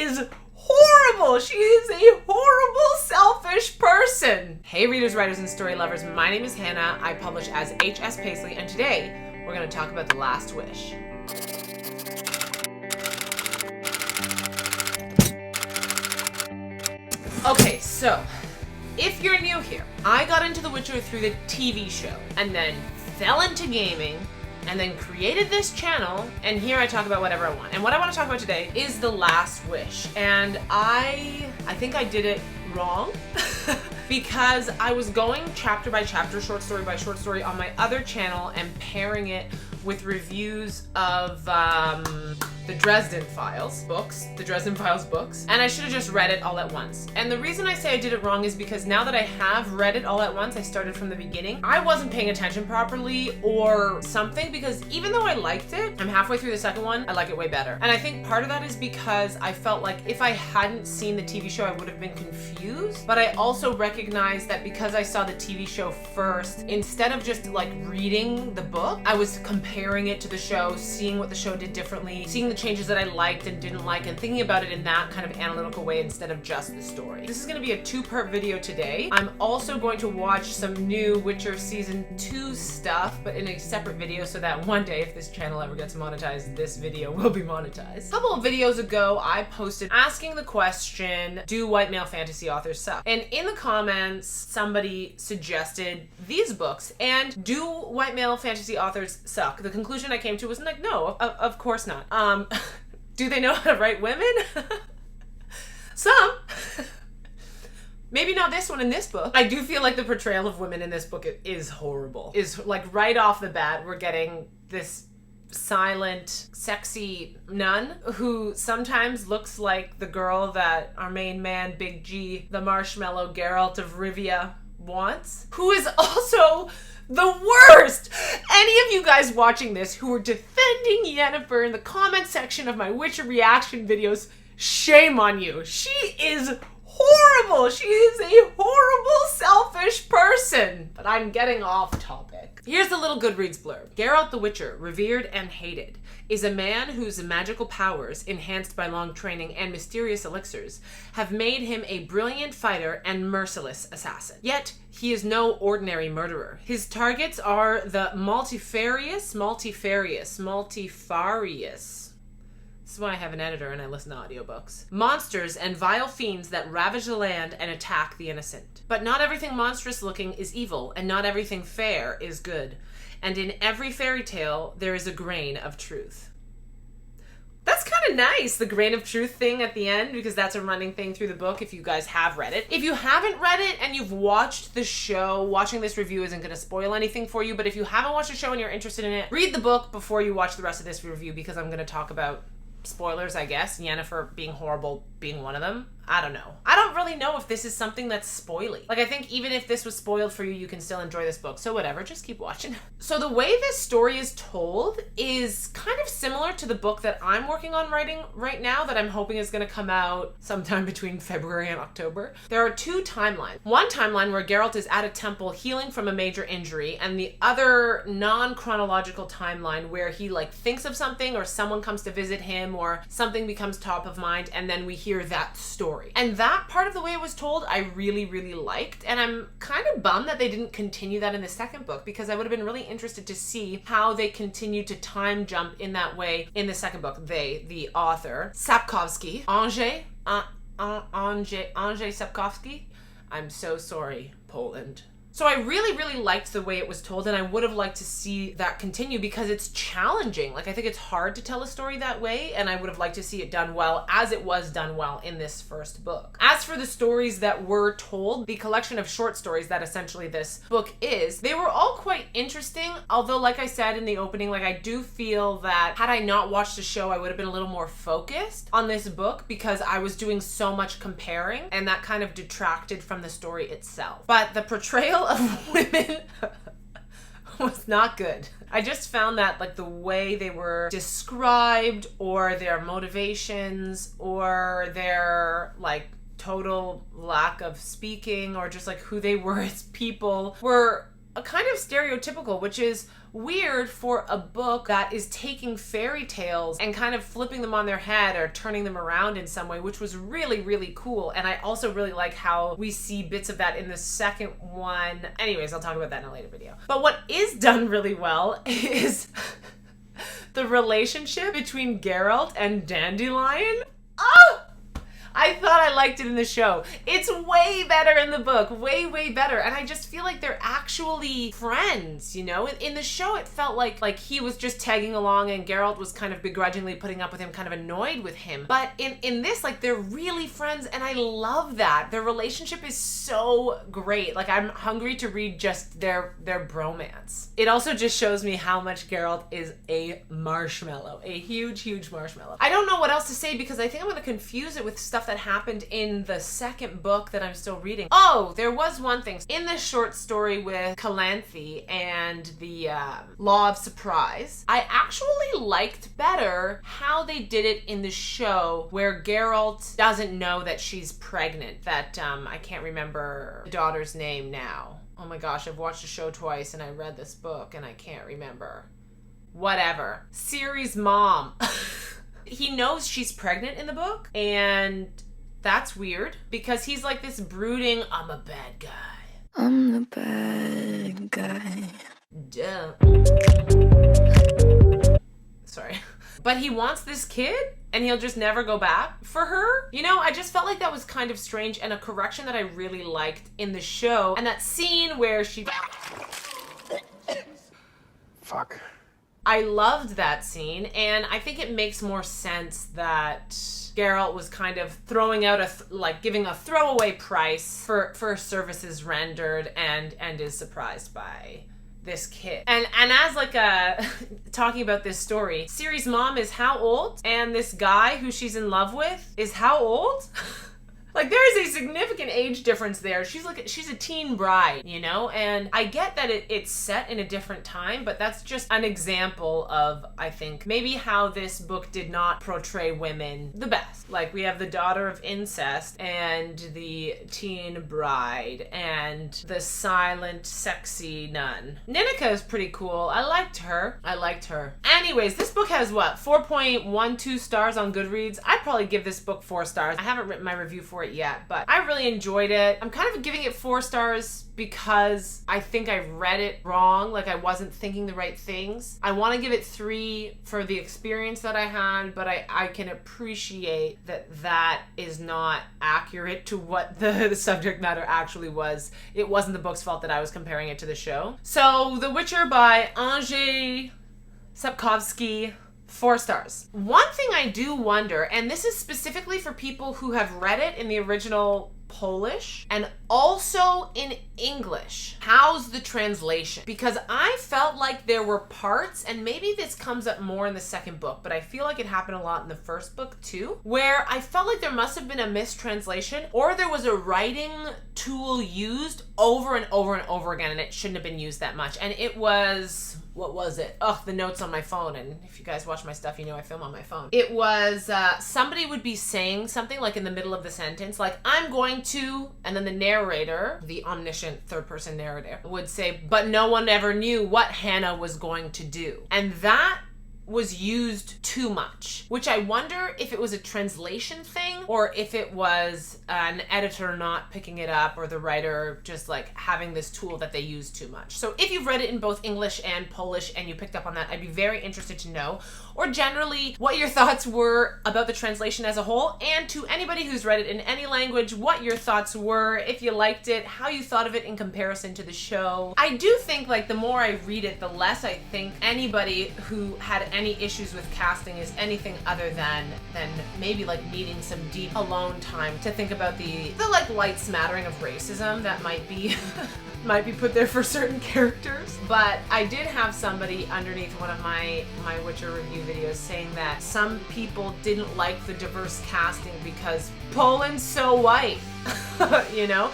is horrible. She is a horrible, selfish person. Hey readers, writers, and story lovers. My name is Hannah. I publish as H.S. Paisley, and today we're going to talk about The Last Wish. Okay, so if you're new here, I got into The Witcher through the TV show and then fell into gaming and then created this channel, and here I talk about whatever I want. And what I want to talk about today is The Last Wish. And I think I did it wrong because I was going chapter by chapter, short story by short story on my other channel and pairing it with reviews of the Dresden Files books, and I should have just read it all at once. And the reason I say I did it wrong is because now that I have read it all at once, I started from the beginning, I wasn't paying attention properly or something, because even though I liked it, I'm halfway through the second one, I like it way better. And I think part of that is because I felt like if I hadn't seen the TV show, I would have been confused. But I also recognized that because I saw the TV show first, instead of just like reading the book, I was comparing it to the show, seeing what the show did differently, seeing the changes that I liked and didn't like, and thinking about it in that kind of analytical way instead of just the story. This is going to be a two-part video today. I'm also going to watch some new Witcher Season 2 stuff, but in a separate video, so that one day, if this channel ever gets monetized, this video will be monetized. A couple of videos ago, I posted asking the question, do white male fantasy authors suck? And in the comments, somebody suggested these books, and do white male fantasy authors suck? The conclusion I came to was like, no, of course not. Do they know how to write women? Some. Maybe not this one in this book. I do feel like the portrayal of women in this book is horrible. Is like right off the bat, we're getting this silent, sexy nun who sometimes looks like the girl that our main man, Big G, the marshmallow Geralt of Rivia, wants, who is also the worst! Any of you guys watching this who are defending Yennefer in the comment section of my Witcher reaction videos, shame on you. She is horrible. She is a horrible, selfish person. But I'm getting off topic. Here's the little Goodreads blurb. Geralt the Witcher, revered and hated, is a man whose magical powers, enhanced by long training and mysterious elixirs, have made him a brilliant fighter and merciless assassin. Yet, he is no ordinary murderer. His targets are the multifarious. This is why I have an editor and I listen to audiobooks. Monsters and vile fiends that ravage the land and attack the innocent. But not everything monstrous looking is evil, and not everything fair is good. And in every fairy tale, there is a grain of truth. That's kind of nice, the grain of truth thing at the end, because that's a running thing through the book if you guys have read it. If you haven't read it and you've watched the show, watching this review isn't going to spoil anything for you, but if you haven't watched the show and you're interested in it, read the book before you watch the rest of this review, because I'm going to talk about spoilers, I guess. Yennefer being horrible being one of them. I don't know. I don't really know if this is something that's spoily. Like, I think even if this was spoiled for you, you can still enjoy this book. So whatever, just keep watching. So the way this story is told is kind of similar to the book that I'm working on writing right now that I'm hoping is going to come out sometime between February and October. There are two timelines. One timeline where Geralt is at a temple healing from a major injury, and the other non-chronological timeline where he like thinks of something, or someone comes to visit him, or something becomes top of mind, and then we hear that story. And that part of the way it was told, I really, really liked. And I'm kind of bummed that they didn't continue that in the second book, because I would have been really interested to see how they continued to time jump in that way in the second book. They, the author, Sapkowski, andrzej Sapkowski. I'm so sorry, Poland. So I really, really liked the way it was told, and I would have liked to see that continue because it's challenging. Like, I think it's hard to tell a story that way, and I would have liked to see it done well, as it was done well in this first book. As for the stories that were told, the collection of short stories that essentially this book is, they were all quite interesting, although like I said in the opening, like I do feel that had I not watched the show, I would have been a little more focused on this book because I was doing so much comparing, and that kind of detracted from the story itself. But the portrayal of women was not good. I just found that like the way they were described, or their motivations, or their like total lack of speaking, or just like who they were as people, were a kind of stereotypical, which is weird for a book that is taking fairy tales and kind of flipping them on their head or turning them around in some way, which was really, really cool. And I also really like how we see bits of that in the second one. Anyways, I'll talk about that in a later video. But what is done really well is the relationship between Geralt and Dandelion. Oh! I thought I liked it in the show. It's way better in the book. Way, way better. And I just feel like they're actually friends, you know? In the show, it felt like he was just tagging along and Geralt was kind of begrudgingly putting up with him, kind of annoyed with him. But in this, like, they're really friends, and I love that. Their relationship is so great. Like, I'm hungry to read just their bromance. It also just shows me how much Geralt is a marshmallow. A huge, huge marshmallow. I don't know what else to say because I think I'm going to confuse it with stuff that happened in the second book that I'm still reading. Oh, there was one thing. In the short story with Calanthe and the Law of Surprise, I actually liked better how they did it in the show where Geralt doesn't know that she's pregnant. That, I can't remember the daughter's name now. Oh my gosh, I've watched the show twice and I read this book and I can't remember. Whatever. Ciri's mom. He knows she's pregnant in the book, and that's weird because he's like this brooding, I'm a bad guy. I'm the bad guy. Duh. Sorry. But he wants this kid and he'll just never go back for her. You know, I just felt like that was kind of strange and a correction that I really liked in the show. And that scene where she... Fuck. I loved that scene, and I think it makes more sense that Geralt was kind of throwing out giving a throwaway price for services rendered and is surprised by this kid. And as like talking about this story, Ciri's mom is how old? And this guy who she's in love with is how old? Like, there is a significant age difference there. She's a teen bride, you know? And I get that it's set in a different time, but that's just an example of, I think, maybe how this book did not portray women the best. Like, we have the daughter of incest and the teen bride and the silent, sexy nun. Ninika is pretty cool. I liked her. Anyways, this book has, what, 4.12 stars on Goodreads? I'd probably give this book 4 stars. I haven't written my review for it yet, but I really enjoyed it. I'm kind of giving it 4 stars because I think I read it wrong, like I wasn't thinking the right things. I want to give it 3 for the experience that I had, but I can appreciate that is not accurate to what the subject matter actually was. It wasn't the book's fault that I was comparing it to the show. So, The Witcher by Andrzej Sapkowski, 4 stars. One thing I do wonder, and this is specifically for people who have read it in the original Polish and also in English, how's the translation? Because I felt like there were parts, and maybe this comes up more in the second book, but I feel like it happened a lot in the first book too, where I felt like there must have been a mistranslation or there was a writing tool used over and over and over again and it shouldn't have been used that much. And it was... what was it? Ugh, the notes on my phone. And if you guys watch my stuff, you know I film on my phone. It was, somebody would be saying something like in the middle of the sentence, like, I'm going to, and then the narrator, the omniscient third-person narrator, would say, but no one ever knew what Hannah was going to do. And that was used too much, which I wonder if it was a translation thing or if it was an editor not picking it up or the writer just like having this tool that they use too much. So if you've read it in both English and Polish and you picked up on that, I'd be very interested to know, or generally what your thoughts were about the translation as a whole, and to anybody who's read it in any language, what your thoughts were, if you liked it, how you thought of it in comparison to the show. I do think like the more I read it, the less I think anybody who had any issues with casting is anything other than maybe like needing some deep alone time to think about the like light smattering of racism that might be might be put there for certain characters. But I did have somebody underneath one of my Witcher review videos saying that some people didn't like the diverse casting because Poland's so white, you know?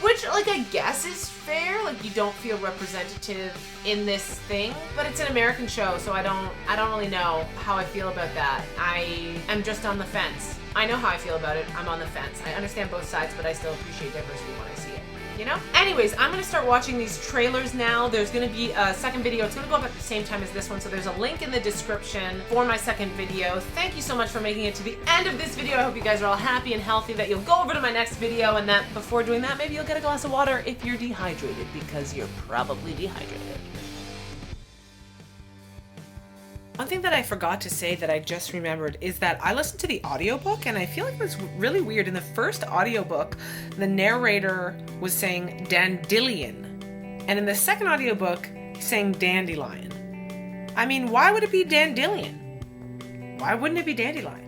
Which, like, I guess is fair. Like, you don't feel representative in this thing, but it's an American show, so I don't really know how I feel about that. I am just on the fence. I know how I feel about it. I'm on the fence. I understand both sides, but I still appreciate diversity when I see it. You know? Anyways, I'm gonna start watching these trailers now. There's gonna be a second video. It's gonna go up at the same time as this one, so there's a link in the description for my second video. Thank you so much for making it to the end of this video. I hope you guys are all happy and healthy, that you'll go over to my next video, and that before doing that, maybe you'll get a glass of water if you're dehydrated, because you're probably dehydrated. One thing that I forgot to say that I just remembered is that I listened to the audiobook, and I feel like it was really weird. In the first audiobook, the narrator was saying dandelion, and in the second audiobook, he's saying dandelion. I mean, why would it be dandelion? Why wouldn't it be dandelion?